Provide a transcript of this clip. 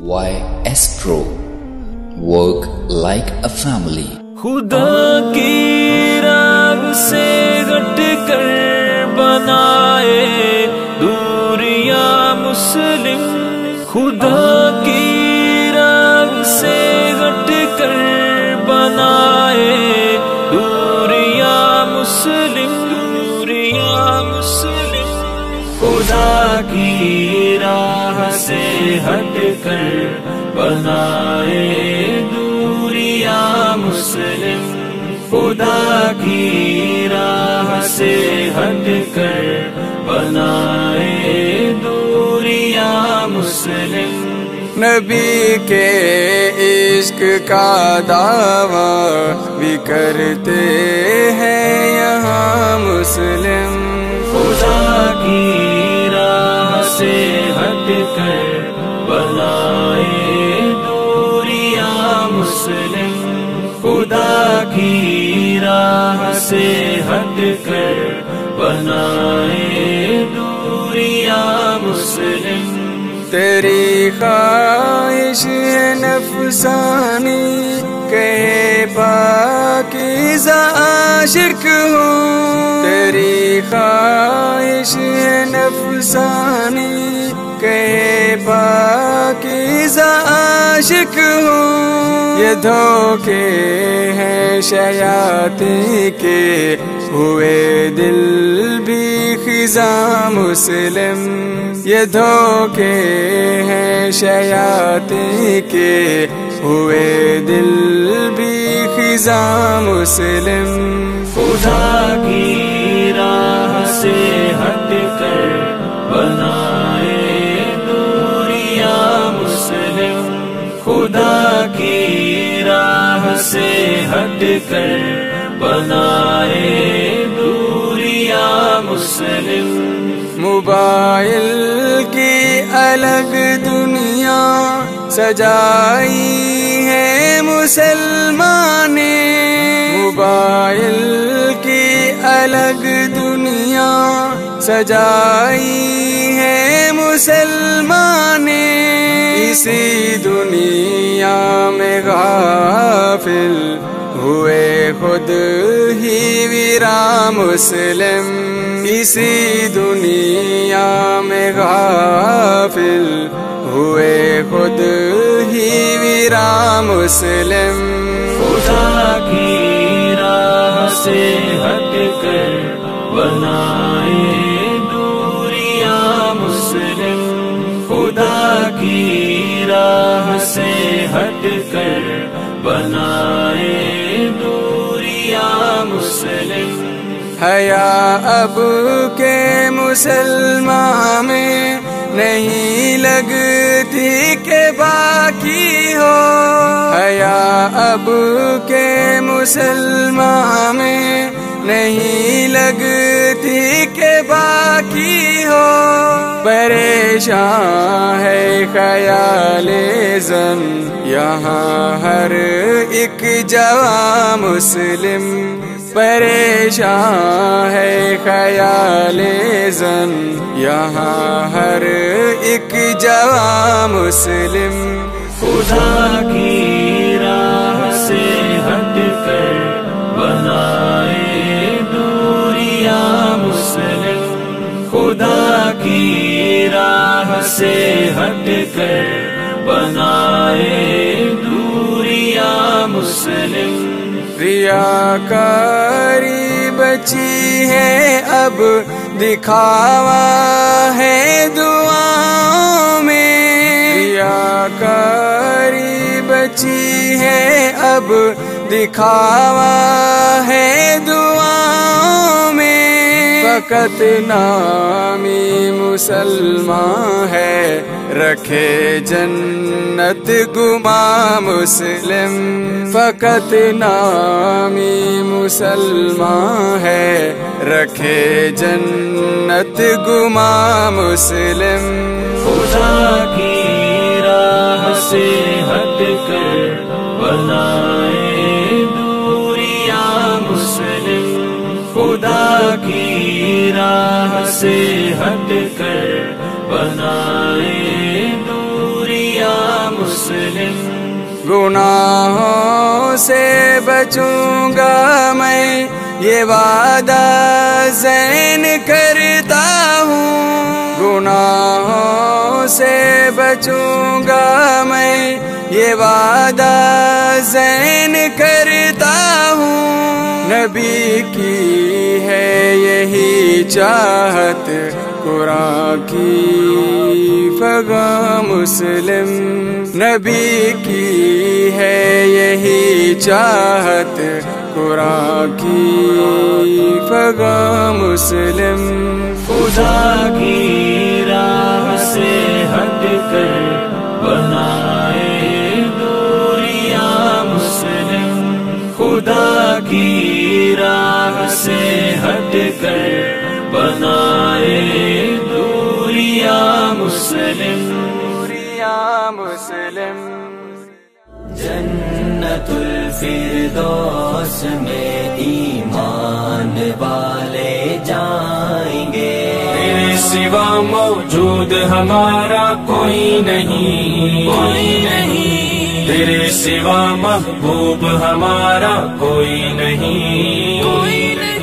YS Pro. Work like a family. خدا کی راہ سے ہٹ کر بنائے دوریاں مسلم، خدا کی راہ سے ہٹ کر بنائے دوریاں مسلم، دوریاں مسلم، خدا کی راہ سے ہٹ کر بنائے دوریاں مسلم، خدا کی راہ سے ہٹ کر بنائے دوریاں مسلم۔ نبی کے عشق کا دعویٰ بھی کرتے ہیں یہاں مسلم، خدا کی راہ سے ہٹ کر بنائے دوریاں مسلم، خدا کی راہ سے ہٹ کر بنائے دوریاں مسلم۔ تیری خواہش ہے نفسانی کہ پاکیزہ عاشق ہوں، تیری خواہش ہے نفسانی کہ پاکیزہ عاشق ہوں، یہ دھوکے ہیں شیاطین کے ہوئے دل بھی خزاں مسلم، یہ دھوکے ہیں شیاطین کے ہوئے دل بھی خزاں مسلم۔ خدا کی راہ سے ہٹ کر بنائے دوریاں مسلم، خدا کی راہ سے ہٹ کر بنائے دوریاں مسلم۔ موبائل کی الگ دنیا سجائی ہے مسلمان نے، موبائل کی الگ دنیا سجائی ہے مسلمان نے، اسی دنیا میں غافل ہوئے خود ہی ویراں مسلم، اسی دنیا میں غافل ہوئے خود ہی ویراں مسلم۔ خدا کی راہ سے ہٹ کر بنائے دوریاں مسلم، خدا کی راہ سے ہٹ کر بنائے دوریاں مسلم۔ حیا اب کے مسلمان میں نہیں لگتی کہ باقی ہو، حیا اب کے مسلمان میں نہیں لگتی کہ باقی ہو، پریشان ہے خیال زن یہاں ہر ایک جوان مسلم، پریشان ہے خیال زن یہاں ہر ایک جوان مسلم۔ خدا کی راہ سے ہٹ کر بنائے دوریاں مسلم، خدا کی راہ سے ہٹ کر بنائے دوریاں مسلم۔ ریاکاری بچی ہے اب دکھاوا ہے دعاؤں میں، ریاکاری بچی ہے اب دکھاوا ہے دعاؤں میں، فقط نامی مسلمان ہے رکھے جنت گما مسلم، فقط نامی مسلمان ہے رکھے جنت گما مسلم۔ خدا کی راہ سے ہٹ کر بنائے دوریاں مسلم، خدا کی راہ سے ہٹ کر بنائے دوریاں مسلم گناہوں سے بچوں گا میں یہ وعدہ زین کرتا ہوں گناہوں سے بچوں گا میں یہ وعدہ زین کرتا ہوں نبی کی ہے یہی چاہت قرآن کی فغاں مسلم نبی کی ہے یہی چاہت قرآن کی فغاں مسلم خدا کی راہ سے ہٹ کر بنائے دوریاں مسلم خدا کی راہ سے ہٹ کر بنائے دوریاں مسلم جنت الفردوس میں ایمان والے جائیں گے تیرے سوا موجود ہمارا کوئی نہیں تیرے سوا محبوب ہمارا کوئی نہیں